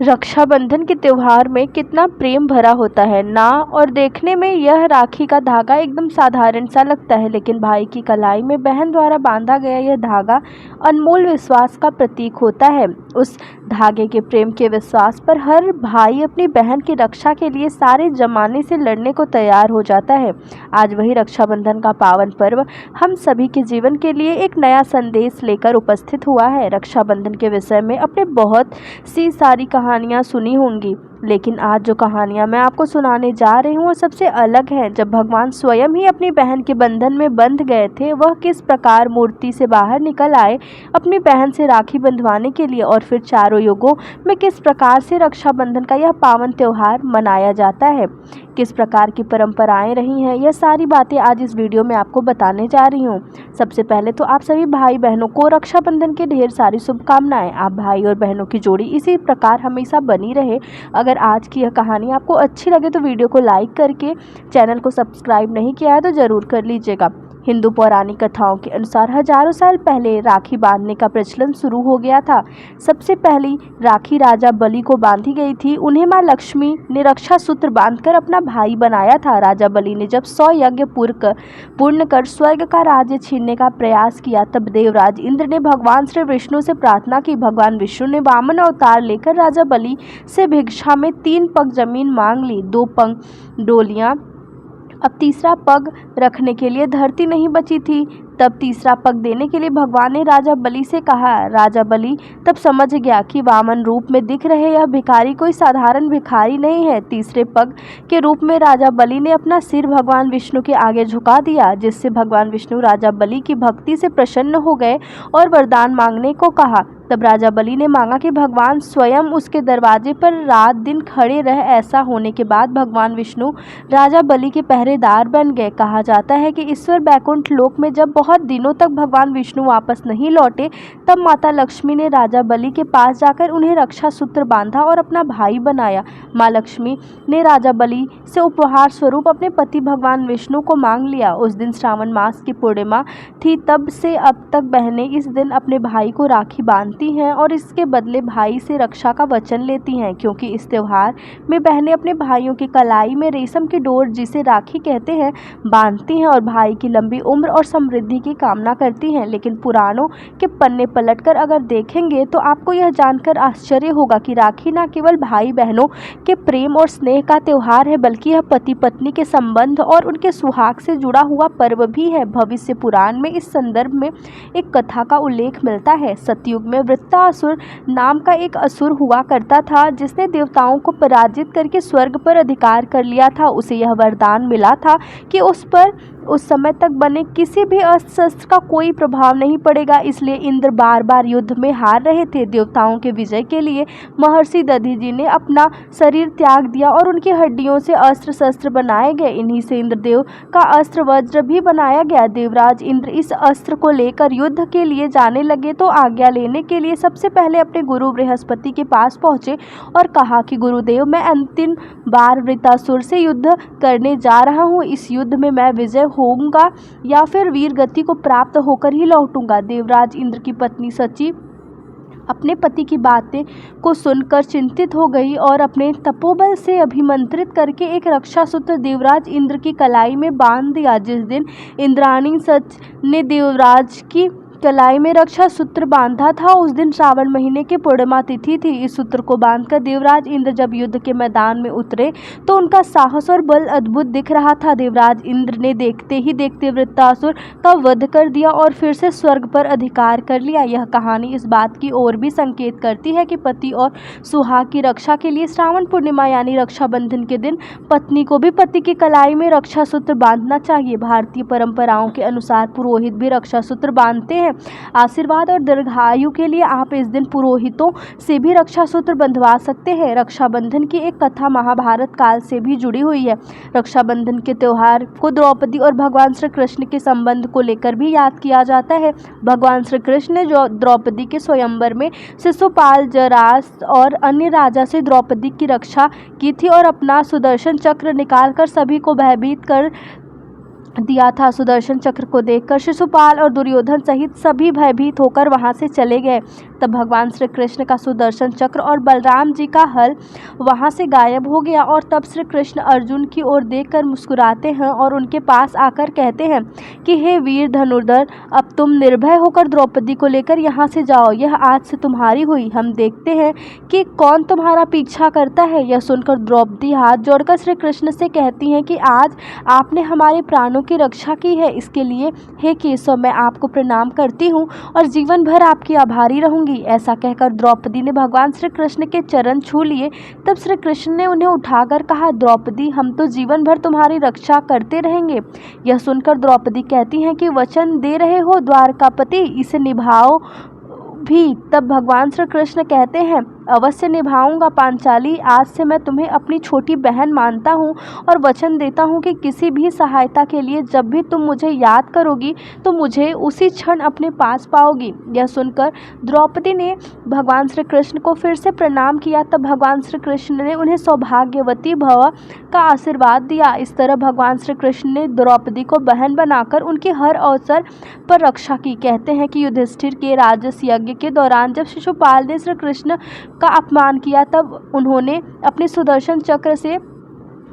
रक्षाबंधन के त्योहार में कितना प्रेम भरा होता है ना। और देखने में यह राखी का धागा एकदम साधारण सा लगता है, लेकिन भाई की कलाई में बहन द्वारा बांधा गया यह धागा अनमोल विश्वास का प्रतीक होता है। उस धागे के प्रेम के विश्वास पर हर भाई अपनी बहन की रक्षा के लिए सारे जमाने से लड़ने को तैयार हो जाता है। आज वही रक्षाबंधन का पावन पर्व हम सभी के जीवन के लिए एक नया संदेश लेकर उपस्थित हुआ है। रक्षाबंधन के विषय में अपने बहुत सी सारी कहानियाँ सुनी होंगी, लेकिन आज जो कहानियाँ मैं आपको सुनाने जा रही हूँ वो सबसे अलग है। जब भगवान स्वयं ही अपनी बहन के बंधन में बंध गए थे, वह किस प्रकार मूर्ति से बाहर निकल आए अपनी बहन से राखी बंधवाने के लिए, और फिर चारों युगों में किस प्रकार से रक्षाबंधन का यह पावन त्योहार मनाया जाता है, किस प्रकार की परंपराएं रही हैं, यह सारी बातें आज इस वीडियो में आपको बताने जा रही हूँ। सबसे पहले तो आप सभी भाई बहनों को रक्षाबंधन की ढेर सारी शुभकामनाएं। आप भाई और बहनों की जोड़ी इसी प्रकार हमेशा बनी रहे। अगर आज की यह कहानी आपको अच्छी लगे तो वीडियो को लाइक करके, चैनल को सब्सक्राइब नहीं किया है तो ज़रूर कर लीजिएगा। हिंदू पौराणिक कथाओं के अनुसार हजारों साल पहले राखी बांधने का प्रचलन शुरू हो गया था। सबसे पहली राखी राजा बलि को बांधी गई थी। उन्हें माँ लक्ष्मी ने रक्षा सूत्र बांधकर अपना भाई बनाया था। राजा बलि ने जब 100 यज्ञ पूर्ण कर स्वर्ग का राज्य छीनने का प्रयास किया, तब देवराज इंद्र ने भगवान श्री विष्णु से प्रार्थना की। भगवान विष्णु ने वामन अवतार लेकर राजा बलि से भिक्षा में 3 पग जमीन मांग ली, 2 पग डोलियां। अब तीसरा पग रखने के लिए धरती नहीं बची थी। तब तीसरा पग देने के लिए भगवान ने राजा बलि से कहा। राजा बलि तब समझ गया कि वामन रूप में दिख रहे यह भिखारी कोई साधारण भिखारी नहीं है। तीसरे पग के रूप में राजा बलि ने अपना सिर भगवान विष्णु के आगे झुका दिया, जिससे भगवान विष्णु राजा बलि की भक्ति से प्रसन्न हो गए और वरदान मांगने को कहा। तब राजा बलि ने मांगा कि भगवान स्वयं उसके दरवाजे पर रात दिन खड़े रह। ऐसा होने के बाद भगवान विष्णु राजा बलि के पहरेदार बन गए। कहा जाता है कि ईश्वर बैकुंठ लोक में जब बहुत दिनों तक भगवान विष्णु वापस नहीं लौटे, तब माता लक्ष्मी ने राजा बलि के पास जाकर उन्हें रक्षा सूत्र बांधा और अपना भाई बनाया। माँ लक्ष्मी ने राजा बलि से उपहार स्वरूप अपने पति भगवान विष्णु को मांग लिया। उस दिन श्रावण मास की पूर्णिमा थी। तब से अब तक बहनें इस दिन अपने भाई को राखी बांधती हैं और इसके बदले भाई से रक्षा का वचन लेती हैं, क्योंकि इस त्योहार में बहनें अपने भाइयों की कलाई में रेशम की डोर, जिसे राखी कहते हैं, बांधती हैं और भाई की लंबी उम्र और समृद्धि की कामना करती हैं। लेकिन पुराणों के पन्ने पलटकर अगर देखेंगे तो आपको यह जानकर आश्चर्य होगा कि राखी न केवल भाई बहनों के प्रेम और स्नेह का त्योहार है, बल्कि यह पति पत्नी के संबंध और उनके सुहाग से जुड़ा हुआ पर्व भी है। भविष्य पुराण में इस संदर्भ में एक कथा का उल्लेख मिलता है। सतयुग में वृत्तासुर नाम का एक असुर हुआ करता था, जिसने देवताओं को पराजित करके स्वर्ग पर अधिकार कर लिया था। उसे यह वरदान मिला था कि उस पर उस समय तक बने किसी भी अस्त्र शस्त्र का कोई प्रभाव नहीं पड़ेगा। इसलिए इंद्र बार बार युद्ध में हार रहे थे। देवताओं के विजय के लिए महर्षि दधीचि ने अपना शरीर त्याग दिया और उनकी हड्डियों से अस्त्र शस्त्र बनाए गए। इन्हीं से इंद्रदेव का अस्त्र वज्र भी बनाया गया। देवराज इंद्र इस अस्त्र को लेकर युद्ध के लिए जाने लगे तो आज्ञा लेने के लिए सबसे पहले अपने गुरु बृहस्पति के पास पहुंचे और कहा कि गुरुदेव, मैं अंतिम बार वृत्तासुर से युद्ध करने जा रहा हूँ। इस युद्ध में मैं विजय होऊंगा या फिर वीर गति को प्राप्त होकर ही लौटूंगा। देवराज इंद्र की पत्नी सची अपने पति की बातें को सुनकर चिंतित हो गई और अपने तपोबल से अभिमंत्रित करके एक रक्षा सूत्र देवराज इंद्र की कलाई में बांध दिया। जिस दिन इंद्राणी सच ने देवराज की कलाई में रक्षा सूत्र बांधा था, उस दिन श्रावण महीने की पूर्णिमा तिथि थी। इस सूत्र को बांधकर देवराज इंद्र जब युद्ध के मैदान में उतरे तो उनका साहस और बल अद्भुत दिख रहा था। देवराज इंद्र ने देखते ही देखते वृत्तासुर का वध कर दिया और फिर से स्वर्ग पर अधिकार कर लिया। यह कहानी इस बात की ओर भी संकेत करती है कि पति और सुहाग की रक्षा के लिए श्रावण पूर्णिमा यानी रक्षाबंधन के दिन पत्नी को भी पति की कलाई में रक्षा सूत्र बांधना चाहिए। भारतीय परंपराओं के अनुसार पुरोहित भी रक्षा सूत्र बांधते हैं। आशीर्वाद और दीर्घायु के लिए आप इस दिन पुरोहितों से भी रक्षा सूत्र बंधवा सकते हैं। रक्षाबंधन की एक कथा महाभारत काल से भी जुड़ी हुई है। रक्षाबंधन के त्योहार को द्रौपदी और भगवान श्री कृष्ण के संबंध को लेकर भी याद किया जाता है। भगवान श्री कृष्ण ने द्रौपदी के स्वयंवर में शिशुपाल, जरास और अन्य राजा से द्रौपदी की रक्षा की थी और अपना सुदर्शन चक्र निकालकर सभी को भयभीत कर दिया था। सुदर्शन चक्र को देखकर शिशुपाल और दुर्योधन सहित सभी भयभीत होकर वहां से चले गए। तब भगवान श्री कृष्ण का सुदर्शन चक्र और बलराम जी का हल वहां से गायब हो गया और तब श्री कृष्ण अर्जुन की ओर देखकर मुस्कुराते हैं और उनके पास आकर कहते हैं कि हे वीर धनुर्धर, अब तुम निर्भय होकर द्रौपदी को लेकर यहाँ से जाओ। यह आज से तुम्हारी हुई। हम देखते हैं कि कौन तुम्हारा पीछा करता है। यह सुनकर द्रौपदी हाथ जोड़कर श्री कृष्ण से कहती हैं कि आज आपने हमारे प्राणों की रक्षा की है, इसके लिए हे केशव मैं आपको प्रणाम करती हूँ और जीवन भर आपकी आभारी रहूंगी। ऐसा कहकर द्रौपदी ने भगवान श्री कृष्ण के चरण छू लिए। तब श्री कृष्ण ने उन्हें उठाकर कहा, द्रौपदी, हम तो जीवन भर तुम्हारी रक्षा करते रहेंगे। यह सुनकर द्रौपदी कहती हैं कि वचन दे रहे हो द्वारकापति, इसे निभाओ भी। तब भगवान श्री कृष्ण कहते हैं, अवश्य निभाऊंगा पांचाली। आज से मैं तुम्हें अपनी छोटी बहन मानता हूँ और वचन देता हूँ कि किसी भी सहायता के लिए जब भी तुम मुझे याद करोगी तो मुझे उसी क्षण अपने पास पाओगी। यह सुनकर द्रौपदी ने भगवान श्री कृष्ण को फिर से प्रणाम किया। तब भगवान श्री कृष्ण ने उन्हें सौभाग्यवती भव का आशीर्वाद दिया। इस तरह भगवान श्री कृष्ण ने द्रौपदी को बहन बनाकर उनकी हर अवसर पर रक्षा की। कहते हैं कि युधिष्ठिर के राजस यज्ञ के दौरान जब शिशुपाल ने श्री कृष्ण का अपमान किया तब उन्होंने अपने सुदर्शन चक्र से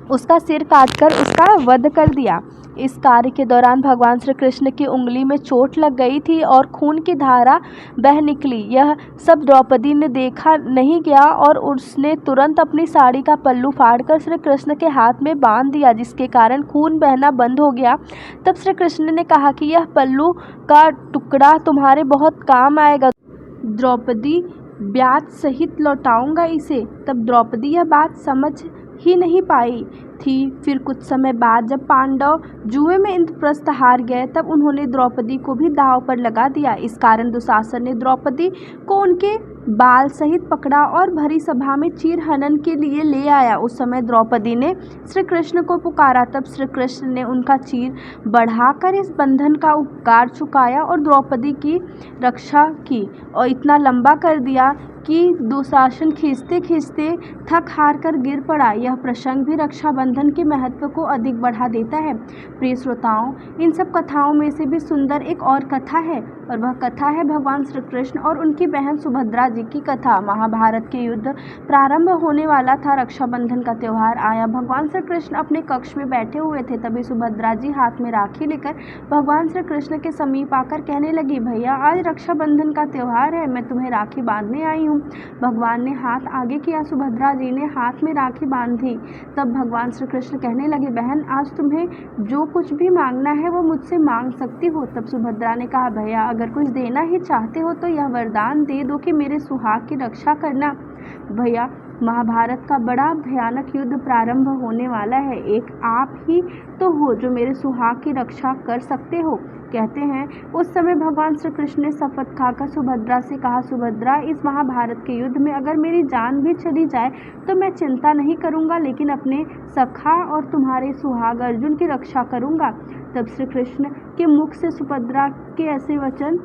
उसका सिर काटकर उसका वध कर दिया। इस कार्य के दौरान भगवान श्री कृष्ण की उंगली में चोट लग गई थी और खून की धारा बह निकली। यह सब द्रौपदी ने देखा नहीं गया और उसने तुरंत अपनी साड़ी का पल्लू फाड़कर श्री कृष्ण के हाथ में बांध दिया, जिसके कारण खून बहना बंद हो गया। तब श्री कृष्ण ने कहा कि यह पल्लू का टुकड़ा तुम्हारे बहुत काम आएगा द्रौपदी, ब्याज सहित लौटाऊंगा इसे। तब द्रौपदी यह बात समझ ही नहीं पाई थी। फिर कुछ समय बाद जब पांडव जुए में इंद्रप्रस्थ हार गए तब उन्होंने द्रौपदी को भी दांव पर लगा दिया। इस कारण दुशासन ने द्रौपदी को उनके बाल सहित पकड़ा और भरी सभा में चीर हनन के लिए ले आया। उस समय द्रौपदी ने श्री कृष्ण को पुकारा। तब श्री कृष्ण ने उनका चीर बढ़ाकर इस बंधन का उपकार चुकाया और द्रौपदी की रक्षा की और इतना लंबा कर दिया कि दुशासन खींचते खींचते थक हार कर गिर पड़ा। यह प्रसंग भी रक्षाबंधन के महत्व को अधिक बढ़ा देता है। प्रिय श्रोताओं, इन सब कथाओं में से भी सुंदर एक और कथा है और वह कथा है भगवान श्री कृष्ण और उनकी बहन सुभद्रा जी की कथा। महाभारत के युद्ध प्रारंभ होने वाला था। रक्षाबंधन का त्यौहार आया। भगवान श्री कृष्ण अपने कक्ष में बैठे हुए थे। तभी सुभद्रा जी हाथ में राखी लेकर भगवान श्री कृष्ण के समीप आकर कहने लगी, भैया आज रक्षाबंधन का त्यौहार है, मैं तुम्हें राखी बांधने आई हूँ। भगवान ने हाथ आगे किया, सुभद्रा जी ने हाथ में राखी बांधी। तब भगवान श्री कृष्ण कहने लगे, बहन आज तुम्हें जो कुछ भी मांगना है वो मुझसे मांग सकती हो। तब सुभद्रा ने कहा, भैया अगर कुछ देना ही चाहते हो तो यह वरदान दे दो कि मेरे सुहाग की रक्षा करना। भैया महाभारत का बड़ा भयानक युद्ध प्रारंभ होने वाला है। एक आप ही तो हो जो मेरे सुहाग की रक्षा कर सकते हो। कहते हैं उस समय भगवान श्री कृष्ण ने शपथ खाकर सुभद्रा से कहा, सुभद्रा इस महाभारत के युद्ध में अगर मेरी जान भी चली जाए तो मैं चिंता नहीं करूंगा, लेकिन अपने सखा और तुम्हारे सुहाग अर्जुन की रक्षा करूंगा। तब श्री कृष्ण के मुख से सुभद्रा के ऐसे वचन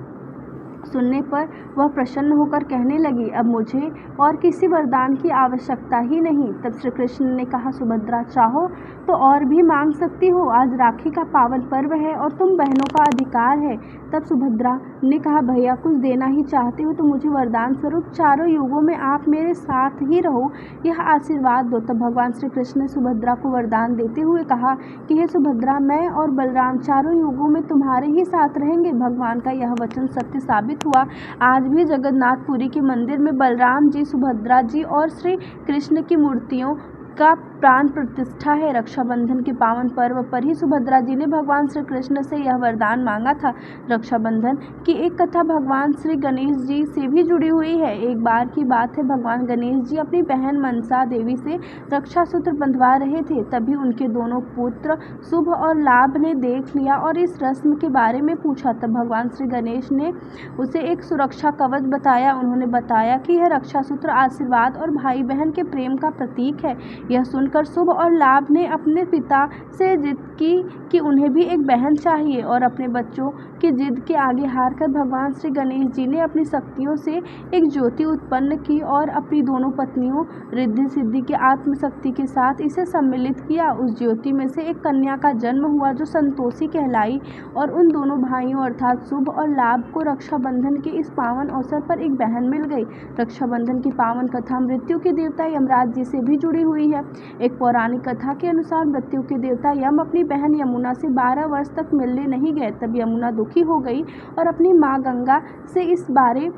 सुनने पर वह प्रसन्न होकर कहने लगी, अब मुझे और किसी वरदान की आवश्यकता ही नहीं। तब श्री कृष्ण ने कहा, सुभद्रा चाहो तो और भी मांग सकती हो, आज राखी का पावन पर्व है और तुम बहनों का अधिकार है। तब सुभद्रा ने कहा, भैया कुछ देना ही चाहते हो तो मुझे वरदान स्वरूप चारों युगों में आप मेरे साथ ही रहो, यह आशीर्वाद दो। तब भगवान श्री कृष्ण ने सुभद्रा को वरदान देते हुए कहा कि हे सुभद्रा, मैं और बलराम चारों युगों में तुम्हारे ही साथ रहेंगे। भगवान का यह वचन सत्य साबित हुआ। आज भी जगन्नाथपुरी के मंदिर में बलराम जी, सुभद्रा जी और श्री कृष्ण की मूर्तियों का प्राण प्रतिष्ठा है। रक्षाबंधन के पावन पर्व पर ही सुभद्रा जी ने भगवान श्री कृष्ण से यह वरदान मांगा था। रक्षाबंधन की एक कथा भगवान श्री गणेश जी से भी जुड़ी हुई है। एक बार की बात है, भगवान गणेश जी अपनी बहन मनसा देवी से रक्षा सूत्र बंधवा रहे थे। तभी उनके दोनों पुत्र शुभ और लाभ ने देख लिया और इस रस्म के बारे में पूछा। तब भगवान श्री गणेश ने उसे एक सुरक्षा कवच बताया। उन्होंने बताया कि यह रक्षा सूत्र आशीर्वाद और भाई बहन के प्रेम का प्रतीक है। यह सुनकर शुभ और लाभ ने अपने पिता से जिद की कि उन्हें भी एक बहन चाहिए, और अपने बच्चों की जिद के आगे हारकर भगवान श्री गणेश जी ने अपनी शक्तियों से एक ज्योति उत्पन्न की और अपनी दोनों पत्नियों रिद्धि सिद्धि की आत्मशक्ति के साथ इसे सम्मिलित किया। उस ज्योति में से एक कन्या का जन्म हुआ जो संतोषी कहलाई, और उन दोनों भाइयों अर्थात शुभ और लाभ को रक्षाबंधन के इस पावन अवसर पर एक बहन मिल गई। रक्षाबंधन की पावन कथा मृत्यु के देवता यमराज जी से भी जुड़ी हुई है। एक पौराणिक कथा के अनुसार मृत्यु के देवता यम अपनी बहन यमुना से 12 वर्ष तक मिलने नहीं गए। तब यमुना दुखी हो गई और अपनी माँ गंगा से इस बारे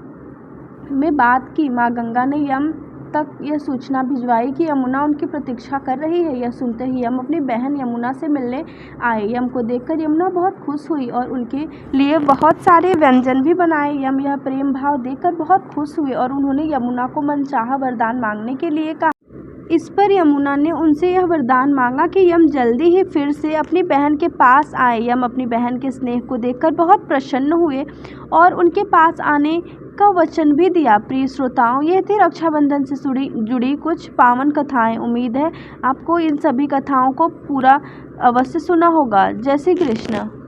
में बात की। माँ गंगा ने यम तक यह सूचना भिजवाई कि यमुना उनकी प्रतीक्षा कर रही है। यह सुनते ही यम अपनी बहन यमुना से मिलने आए। यम को देखकर यमुना बहुत खुश हुई और उनके लिए बहुत सारे व्यंजन भी बनाए। यम यह प्रेम भाव देखकर बहुत खुश हुए और उन्होंने यमुना को मनचाहा वरदान मांगने के लिए कहा। इस पर यमुना ने उनसे यह वरदान मांगा कि यम जल्दी ही फिर से अपनी बहन के पास आए। यम अपनी बहन के स्नेह को देखकर बहुत प्रसन्न हुए और उनके पास आने का वचन भी दिया। प्रिय श्रोताओं, यह थी रक्षाबंधन से जुड़ी कुछ पावन कथाएं। उम्मीद है आपको इन सभी कथाओं को पूरा अवश्य सुना होगा। जय श्री कृष्ण।